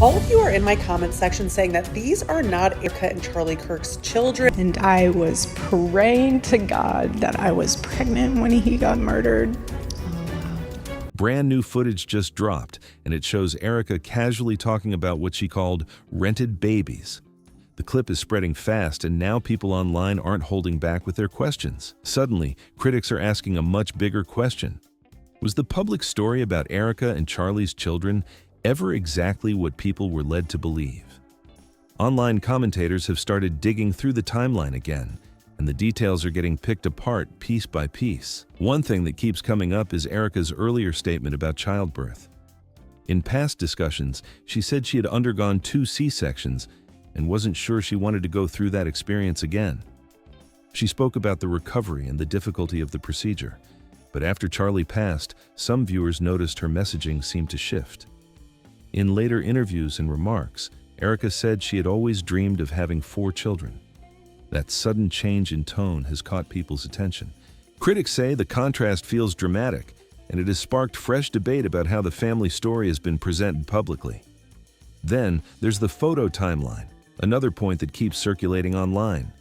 All of you are in my comment section saying that these are not Erica and Charlie Kirk's children. And I was praying to God that I was pregnant when he got murdered. Brand new footage just dropped, and it shows Erica casually talking about what she called rented babies. The clip is spreading fast, and now people online aren't holding back with their questions. Suddenly, critics are asking a much bigger question. Was the public story about Erica and Charlie's children ever exactly what people were led to believe? Online commentators have started digging through the timeline again, and the details are getting picked apart piece by piece. One thing that keeps coming up is Erica's earlier statement about childbirth. In past discussions, she said she had undergone 2 C-sections and wasn't sure she wanted to go through that experience again. She spoke about the recovery and the difficulty of the procedure, but after Charlie passed, some viewers noticed her messaging seemed to shift. In later interviews and remarks, Erica said she had always dreamed of having 4 children. That sudden change in tone has caught people's attention. Critics say the contrast feels dramatic, and it has sparked fresh debate about how the family story has been presented publicly. Then, there's the photo timeline, another point that keeps circulating online.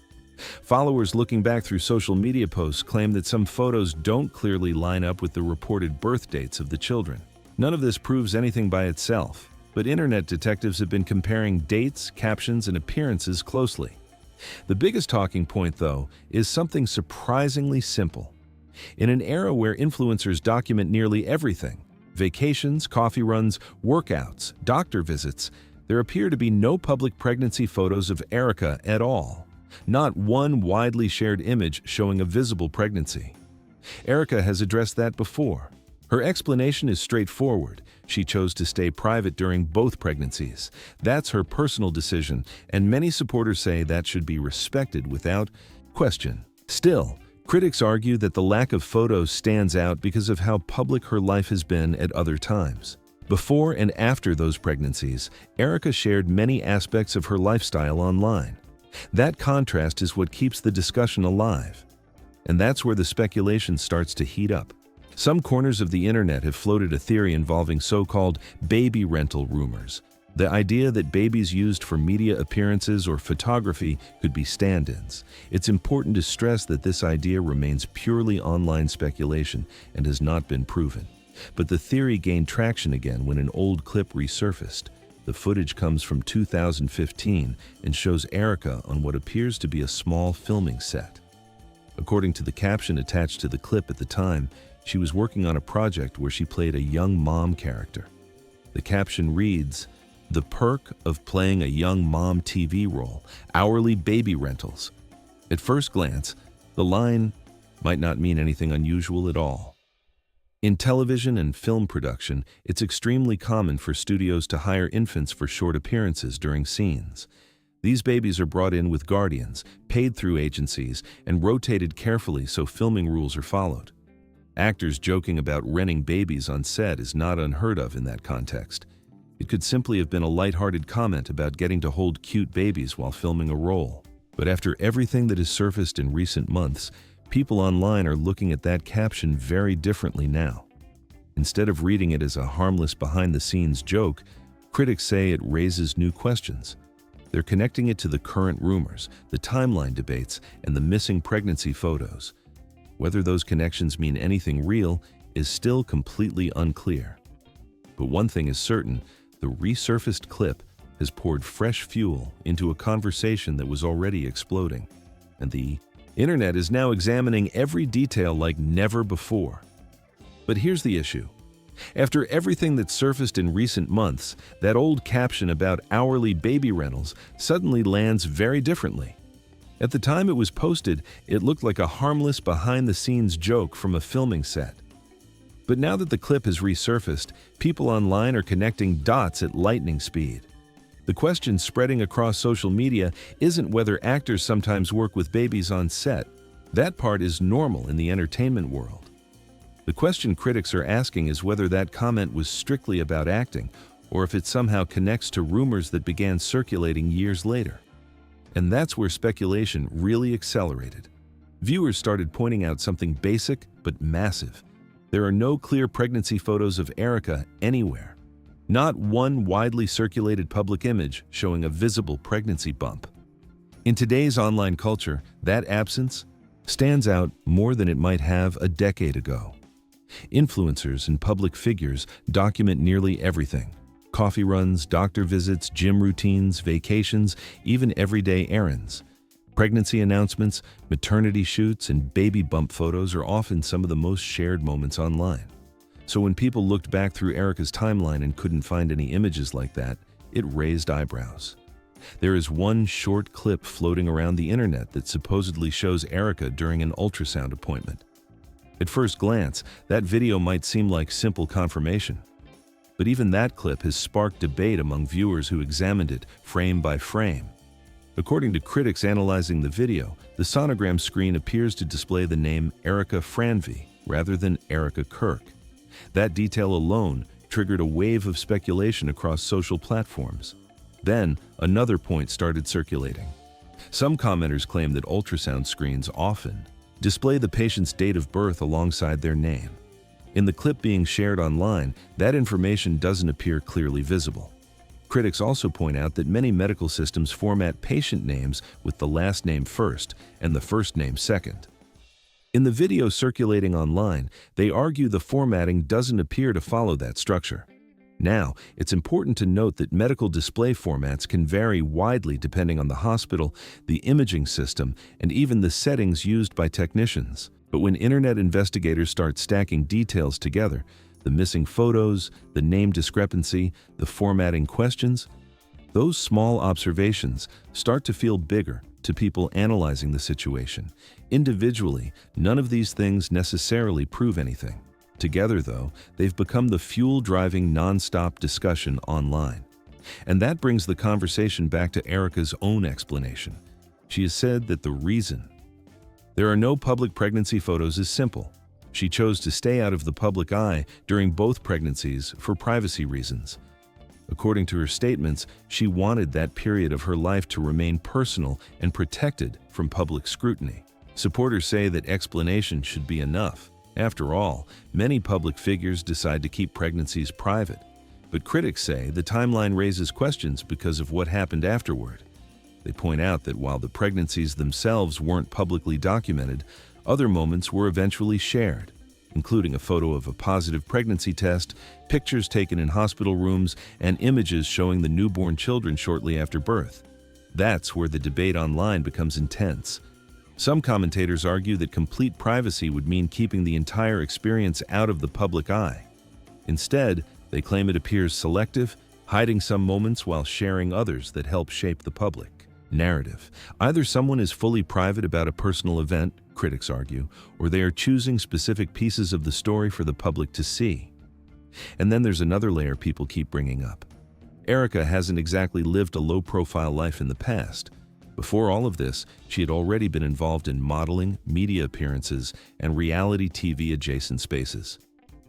Followers looking back through social media posts claim that some photos don't clearly line up with the reported birth dates of the children. None of this proves anything by itself, but internet detectives have been comparing dates, captions, and appearances closely. The biggest talking point, though, is something surprisingly simple. In an era where influencers document nearly everything, vacations, coffee runs, workouts, doctor visits, there appear to be no public pregnancy photos of Erica at all. Not one widely shared image showing a visible pregnancy. Erica has addressed that before. Her explanation is straightforward. She chose to stay private during both pregnancies. That's her personal decision, and many supporters say that should be respected without question. Still, critics argue that the lack of photos stands out because of how public her life has been at other times. Before and after those pregnancies, Erica shared many aspects of her lifestyle online. That contrast is what keeps the discussion alive. And that's where the speculation starts to heat up. Some corners of the internet have floated a theory involving so-called baby rental rumors, the idea that babies used for media appearances or photography could be stand-ins. It's important to stress that this idea remains purely online speculation and has not been proven. But the theory gained traction again when an old clip resurfaced. The footage comes from 2015 and shows Erica on what appears to be a small filming set. According to the caption attached to the clip at the time, she was working on a project where she played a young mom character. The caption reads, "The perk of playing a young mom TV role, hourly baby rentals." At first glance, the line might not mean anything unusual at all. In television and film production, it's extremely common for studios to hire infants for short appearances during scenes. These babies are brought in with guardians, paid through agencies, and rotated carefully so filming rules are followed. Actors joking about renting babies on set is not unheard of in that context. It could simply have been a lighthearted comment about getting to hold cute babies while filming a role. But after everything that has surfaced in recent months, people online are looking at that caption very differently now. Instead of reading it as a harmless behind-the-scenes joke, critics say it raises new questions. They're connecting it to the current rumors, the timeline debates, and the missing pregnancy photos. Whether those connections mean anything real is still completely unclear. But one thing is certain, the resurfaced clip has poured fresh fuel into a conversation that was already exploding. And the internet is now examining every detail like never before. But here's the issue. After everything that surfaced in recent months, that old caption about hourly baby rentals suddenly lands very differently. At the time it was posted, it looked like a harmless behind-the-scenes joke from a filming set. But now that the clip has resurfaced, people online are connecting dots at lightning speed. The question spreading across social media isn't whether actors sometimes work with babies on set. That part is normal in the entertainment world. The question critics are asking is whether that comment was strictly about acting, or if it somehow connects to rumors that began circulating years later. And that's where speculation really accelerated. Viewers started pointing out something basic but massive. There are no clear pregnancy photos of Erica anywhere. Not one widely circulated public image showing a visible pregnancy bump. In today's online culture, that absence stands out more than it might have a decade ago. Influencers and public figures document nearly everything: coffee runs, doctor visits, gym routines, vacations, even everyday errands. Pregnancy announcements, maternity shoots, and baby bump photos are often some of the most shared moments online. So when people looked back through Erica's timeline and couldn't find any images like that, it raised eyebrows. There is one short clip floating around the internet that supposedly shows Erica during an ultrasound appointment. At first glance, that video might seem like simple confirmation. But even that clip has sparked debate among viewers who examined it frame by frame. According to critics analyzing the video, the sonogram screen appears to display the name Erica Franvey rather than Erica Kirk. That detail alone triggered a wave of speculation across social platforms. Then, another point started circulating. Some commenters claim that ultrasound screens often display the patient's date of birth alongside their name. In the clip being shared online, that information doesn't appear clearly visible. Critics also point out that many medical systems format patient names with the last name first and the first name second. In the video circulating online, they argue the formatting doesn't appear to follow that structure. Now, it's important to note that medical display formats can vary widely depending on the hospital, the imaging system, and even the settings used by technicians. But when internet investigators start stacking details together, the missing photos, the name discrepancy, the formatting questions, those small observations start to feel bigger to people analyzing the situation. Individually, none of these things necessarily prove anything. Together, though, they've become the fuel driving non-stop discussion online. And that brings the conversation back to Erica's own explanation. She has said that the reason there are no public pregnancy photos is simple. She chose to stay out of the public eye during both pregnancies for privacy reasons. According to her statements, she wanted that period of her life to remain personal and protected from public scrutiny. Supporters say that explanation should be enough. After all, many public figures decide to keep pregnancies private. But critics say the timeline raises questions because of what happened afterward. They point out that while the pregnancies themselves weren't publicly documented, other moments were eventually shared, including a photo of a positive pregnancy test, pictures taken in hospital rooms, and images showing the newborn children shortly after birth. That's where the debate online becomes intense. Some commentators argue that complete privacy would mean keeping the entire experience out of the public eye. Instead, they claim it appears selective, hiding some moments while sharing others that help shape the public narrative. Either someone is fully private about a personal event, critics argue, or they are choosing specific pieces of the story for the public to see. And then there's another layer people keep bringing up. Erica hasn't exactly lived a low-profile life in the past. Before all of this, she had already been involved in modeling, media appearances, and reality TV-adjacent spaces.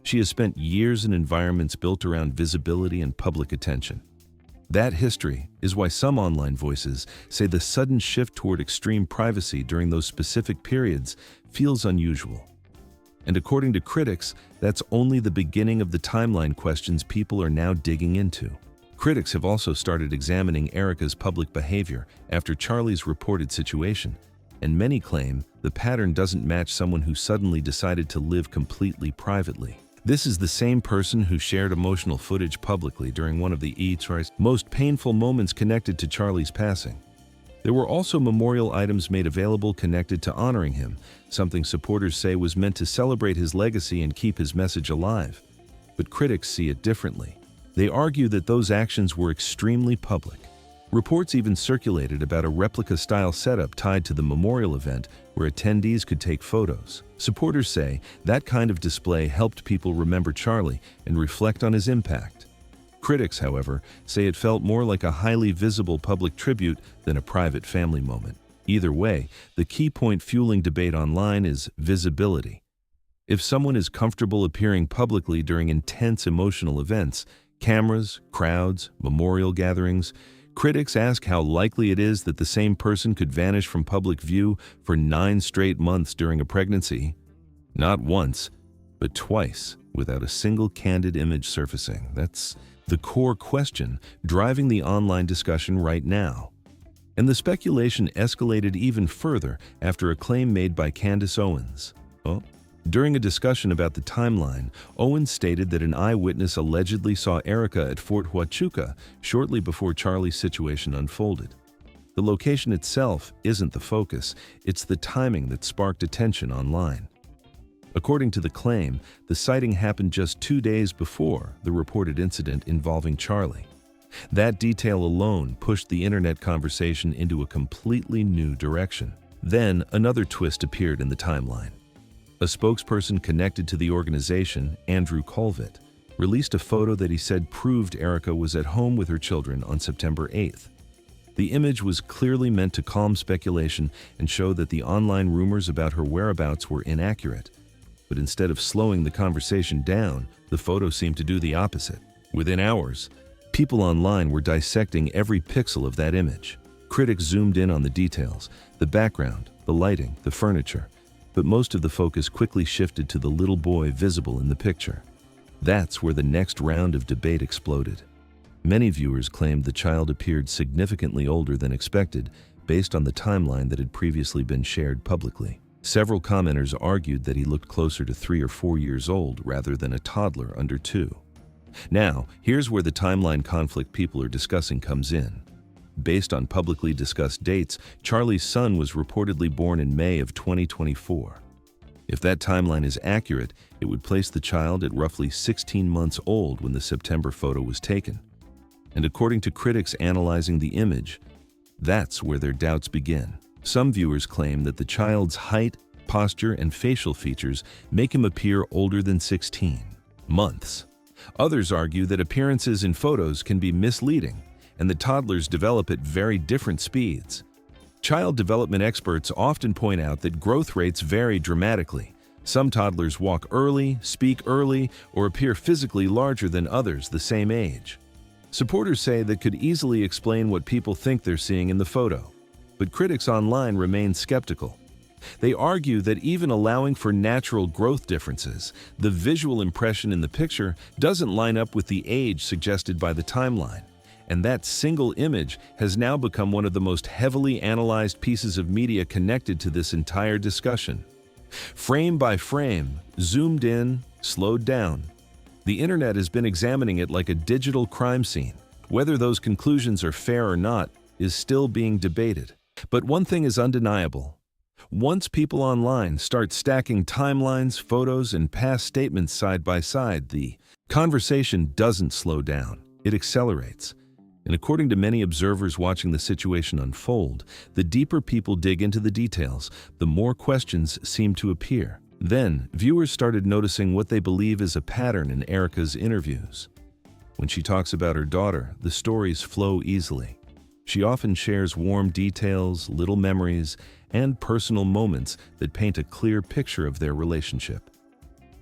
She has spent years in environments built around visibility and public attention. That history is why some online voices say the sudden shift toward extreme privacy during those specific periods feels unusual. And according to critics, that's only the beginning of the timeline questions people are now digging into. Critics have also started examining Erica's public behavior after Charlie's reported situation, and many claim the pattern doesn't match someone who suddenly decided to live completely privately. This is the same person who shared emotional footage publicly during one of the ET's most painful moments connected to Charlie's passing. There were also memorial items made available connected to honoring him, something supporters say was meant to celebrate his legacy and keep his message alive. But critics see it differently. They argue that those actions were extremely public. Reports even circulated about a replica-style setup tied to the memorial event where attendees could take photos. Supporters say that kind of display helped people remember Charlie and reflect on his impact. Critics, however, say it felt more like a highly visible public tribute than a private family moment. Either way, the key point fueling debate online is visibility. If someone is comfortable appearing publicly during intense emotional events, cameras, crowds, memorial gatherings, critics ask how likely it is that the same person could vanish from public view for 9 straight months during a pregnancy. Not once, but twice, without a single candid image surfacing. That's the core question driving the online discussion right now. And the speculation escalated even further after a claim made by Candace Owens. During a discussion about the timeline, Owens stated that an eyewitness allegedly saw Erica at Fort Huachuca shortly before Charlie's situation unfolded. The location itself isn't the focus, it's the timing that sparked attention online. According to the claim, the sighting happened just 2 days before the reported incident involving Charlie. That detail alone pushed the internet conversation into a completely new direction. Then, another twist appeared in the timeline. A spokesperson connected to the organization, Andrew Colvett, released a photo that he said proved Erica was at home with her children on September 8th. The image was clearly meant to calm speculation and show that the online rumors about her whereabouts were inaccurate. But instead of slowing the conversation down, the photo seemed to do the opposite. Within hours, people online were dissecting every pixel of that image. Critics zoomed in on the details, the background, the lighting, the furniture, but most of the focus quickly shifted to the little boy visible in the picture. That's where the next round of debate exploded. Many viewers claimed the child appeared significantly older than expected based on the timeline that had previously been shared publicly. Several commenters argued that he looked closer to 3 or 4 years old rather than a toddler under 2. Now, here's where the timeline conflict people are discussing comes in. Based on publicly discussed dates, Charlie's son was reportedly born in May of 2024. If that timeline is accurate, it would place the child at roughly 16 months old when the September photo was taken. And according to critics analyzing the image, that's where their doubts begin. Some viewers claim that the child's height, posture, and facial features make him appear older than 16 months. Others argue that appearances in photos can be misleading, and that toddlers develop at very different speeds. Child development experts often point out that growth rates vary dramatically. Some toddlers walk early, speak early, or appear physically larger than others the same age. Supporters say that could easily explain what people think they're seeing in the photo, but critics online remain skeptical. They argue that even allowing for natural growth differences, the visual impression in the picture doesn't line up with the age suggested by the timeline. And that single image has now become one of the most heavily analyzed pieces of media connected to this entire discussion. Frame by frame, zoomed in, slowed down. The internet has been examining it like a digital crime scene. Whether those conclusions are fair or not is still being debated. But one thing is undeniable. Once people online start stacking timelines, photos, and past statements side by side, the conversation doesn't slow down, it accelerates. And according to many observers watching the situation unfold, the deeper people dig into the details, the more questions seem to appear. Then, viewers started noticing what they believe is a pattern in Erica's interviews. When she talks about her daughter, the stories flow easily. She often shares warm details, little memories, and personal moments that paint a clear picture of their relationship.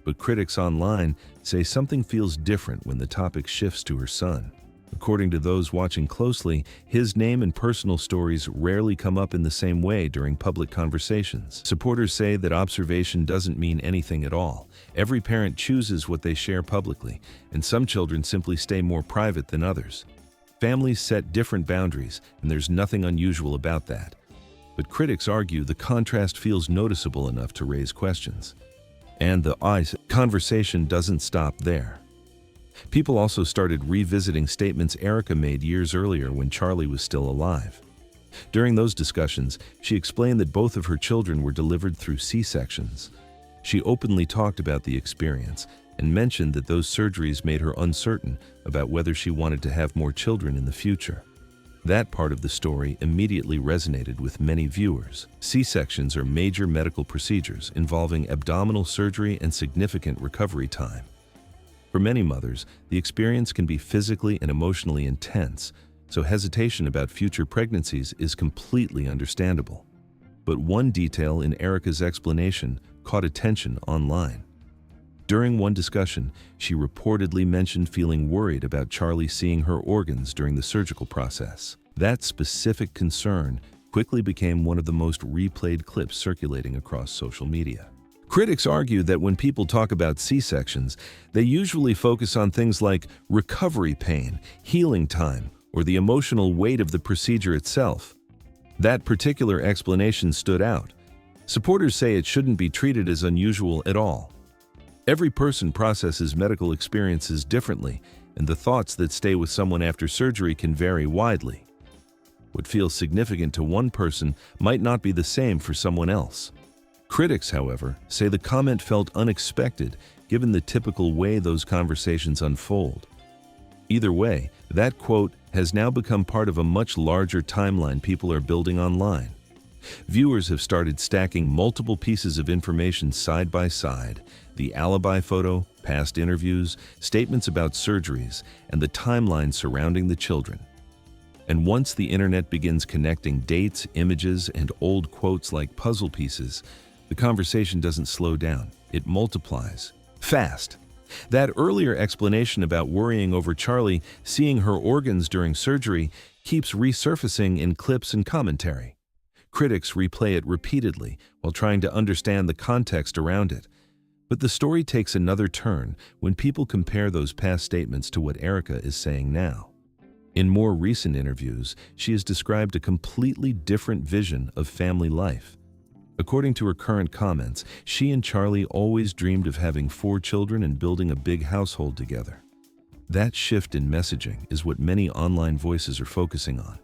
But critics online say something feels different when the topic shifts to her son. According to those watching closely, his name and personal stories rarely come up in the same way during public conversations. Supporters say that observation doesn't mean anything at all. Every parent chooses what they share publicly, and some children simply stay more private than others. Families set different boundaries, and there's nothing unusual about that. But critics argue the contrast feels noticeable enough to raise questions. And the conversation doesn't stop there. People also started revisiting statements Erica made years earlier when Charlie was still alive. During those discussions, she explained that both of her children were delivered through C-sections. She openly talked about the experience and mentioned that those surgeries made her uncertain about whether she wanted to have more children in the future. That part of the story immediately resonated with many viewers. C-sections are major medical procedures involving abdominal surgery and significant recovery time. For many mothers, the experience can be physically and emotionally intense, so hesitation about future pregnancies is completely understandable. But one detail in Erica's explanation caught attention online. During one discussion, she reportedly mentioned feeling worried about Charlie seeing her organs during the surgical process. That specific concern quickly became one of the most replayed clips circulating across social media. Critics argue that when people talk about C-sections, they usually focus on things like recovery pain, healing time, or the emotional weight of the procedure itself. That particular explanation stood out. Supporters say it shouldn't be treated as unusual at all. Every person processes medical experiences differently, and the thoughts that stay with someone after surgery can vary widely. What feels significant to one person might not be the same for someone else. Critics, however, say the comment felt unexpected given the typical way those conversations unfold. Either way, that quote has now become part of a much larger timeline people are building online. Viewers have started stacking multiple pieces of information side by side: the alibi photo, past interviews, statements about surgeries, and the timeline surrounding the children. And once the internet begins connecting dates, images, and old quotes like puzzle pieces, the conversation doesn't slow down, it multiplies. Fast. That earlier explanation about worrying over Charlie seeing her organs during surgery keeps resurfacing in clips and commentary. Critics replay it repeatedly while trying to understand the context around it. But the story takes another turn when people compare those past statements to what Erica is saying now. In more recent interviews, she has described a completely different vision of family life. According to her current comments, she and Charlie always dreamed of having 4 children and building a big household together. That shift in messaging is what many online voices are focusing on.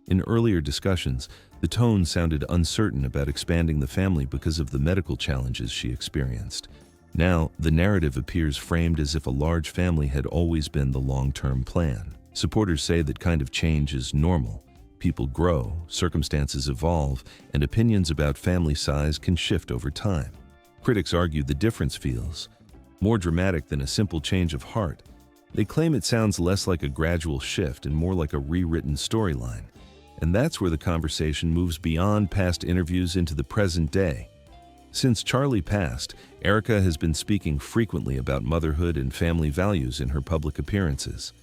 In earlier discussions, the tone sounded uncertain about expanding the family because of the medical challenges she experienced. Now, the narrative appears framed as if a large family had always been the long-term plan. Supporters say that kind of change is normal. People grow, circumstances evolve, and opinions about family size can shift over time. Critics argue the difference feels more dramatic than a simple change of heart. They claim it sounds less like a gradual shift and more like a rewritten storyline. And that's where the conversation moves beyond past interviews into the present day. Since Charlie passed, Erica has been speaking frequently about motherhood and family values in her public appearances.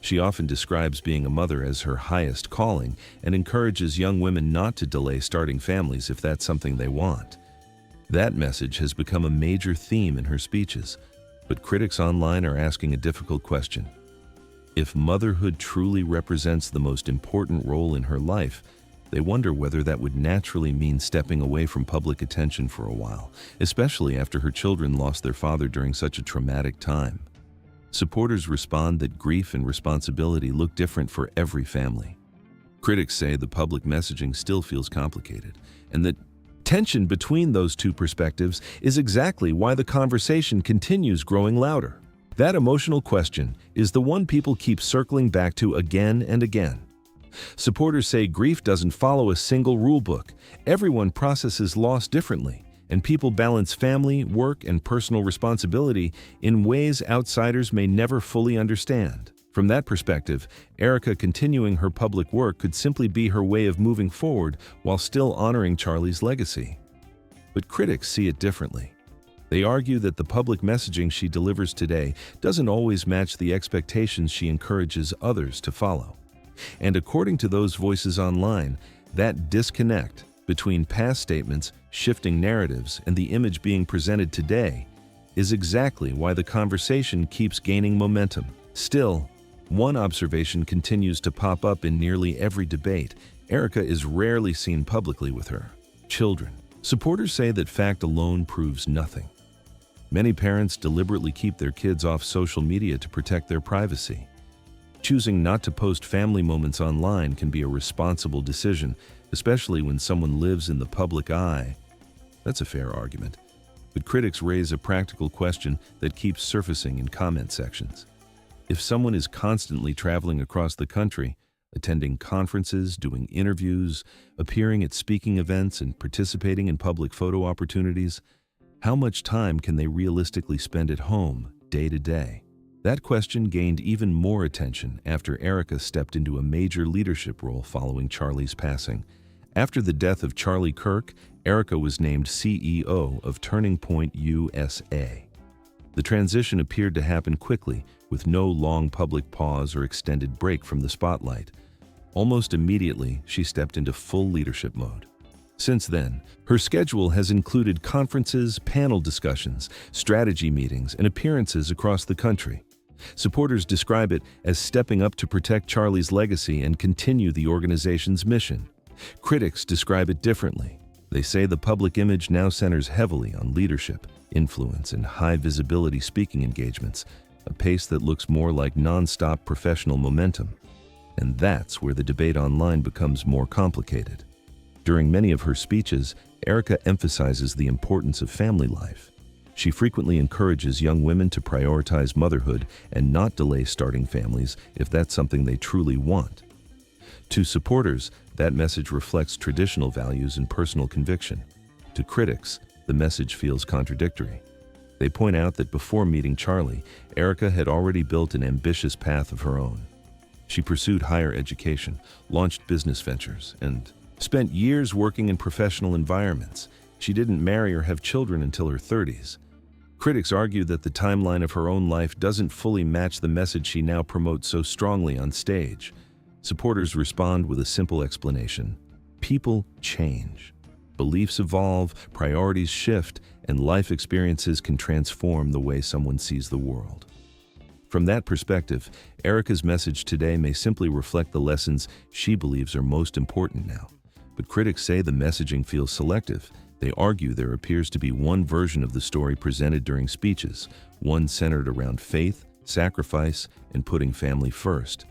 She often describes being a mother as her highest calling and encourages young women not to delay starting families if that's something they want. That message has become a major theme in her speeches, but critics online are asking a difficult question. If motherhood truly represents the most important role in her life, they wonder whether that would naturally mean stepping away from public attention for a while, especially after her children lost their father during such a traumatic time. Supporters respond that grief and responsibility look different for every family. Critics say the public messaging still feels complicated, and that tension between those two perspectives is exactly why the conversation continues growing louder. That emotional question is the one people keep circling back to again and again. Supporters say grief doesn't follow a single rulebook. Everyone processes loss differently, and people balance family, work, and personal responsibility in ways outsiders may never fully understand. From that perspective, Erica continuing her public work could simply be her way of moving forward while still honoring Charlie's legacy. But critics see it differently. They argue that the public messaging she delivers today doesn't always match the expectations she encourages others to follow. And according to those voices online, that disconnect between past statements, shifting narratives, and the image being presented today is exactly why the conversation keeps gaining momentum. Still, one observation continues to pop up in nearly every debate. Erica is rarely seen publicly with her children. Supporters say that fact alone proves nothing. Many parents deliberately keep their kids off social media to protect their privacy. Choosing not to post family moments online can be a responsible decision, especially when someone lives in the public eye. That's a fair argument. But critics raise a practical question that keeps surfacing in comment sections. If someone is constantly traveling across the country, attending conferences, doing interviews, appearing at speaking events, and participating in public photo opportunities, how much time can they realistically spend at home, day to day? That question gained even more attention after Erica stepped into a major leadership role following Charlie's passing. After the death of Charlie Kirk, Erica was named CEO of Turning Point USA. The transition appeared to happen quickly, with no long public pause or extended break from the spotlight. Almost immediately, she stepped into full leadership mode. Since then, her schedule has included conferences, panel discussions, strategy meetings, and appearances across the country. Supporters describe it as stepping up to protect Charlie's legacy and continue the organization's mission. Critics describe it differently. They say the public image now centers heavily on leadership, influence, and high-visibility speaking engagements, a pace that looks more like non-stop professional momentum. And that's where the debate online becomes more complicated. During many of her speeches, Erica emphasizes the importance of family life. She frequently encourages young women to prioritize motherhood and not delay starting families if that's something they truly want. To supporters, that message reflects traditional values and personal conviction. To critics, the message feels contradictory. They point out that before meeting Charlie, Erica had already built an ambitious path of her own. She pursued higher education, launched business ventures, and spent years working in professional environments. She didn't marry or have children until her 30s. Critics argue that the timeline of her own life doesn't fully match the message she now promotes so strongly on stage. Supporters respond with a simple explanation. People change. Beliefs evolve, priorities shift, and life experiences can transform the way someone sees the world. From that perspective, Erica's message today may simply reflect the lessons she believes are most important now. But critics say the messaging feels selective. They argue there appears to be one version of the story presented during speeches, one centered around faith, sacrifice, and putting family first.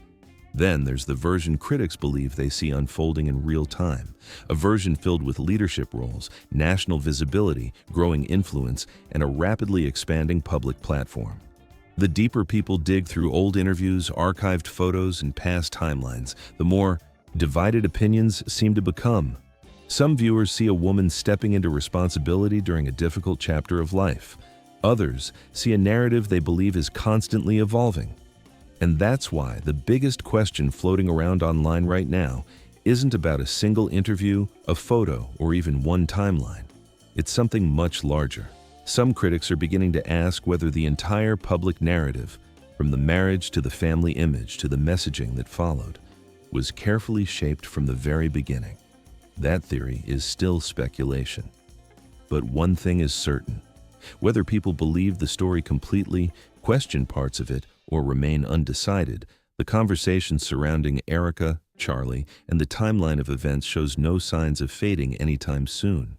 Then there's the version critics believe they see unfolding in real time, a version filled with leadership roles, national visibility, growing influence, and a rapidly expanding public platform. The deeper people dig through old interviews, archived photos, and past timelines, the more divided opinions seem to become. Some viewers see a woman stepping into responsibility during a difficult chapter of life. Others see a narrative they believe is constantly evolving. And that's why the biggest question floating around online right now isn't about a single interview, a photo, or even one timeline. It's something much larger. Some critics are beginning to ask whether the entire public narrative, from the marriage to the family image to the messaging that followed, was carefully shaped from the very beginning. That theory is still speculation. But one thing is certain. Whether people believe the story completely, question parts of it, or remain undecided, the conversation surrounding Erica, Charlie, and the timeline of events shows no signs of fading anytime soon.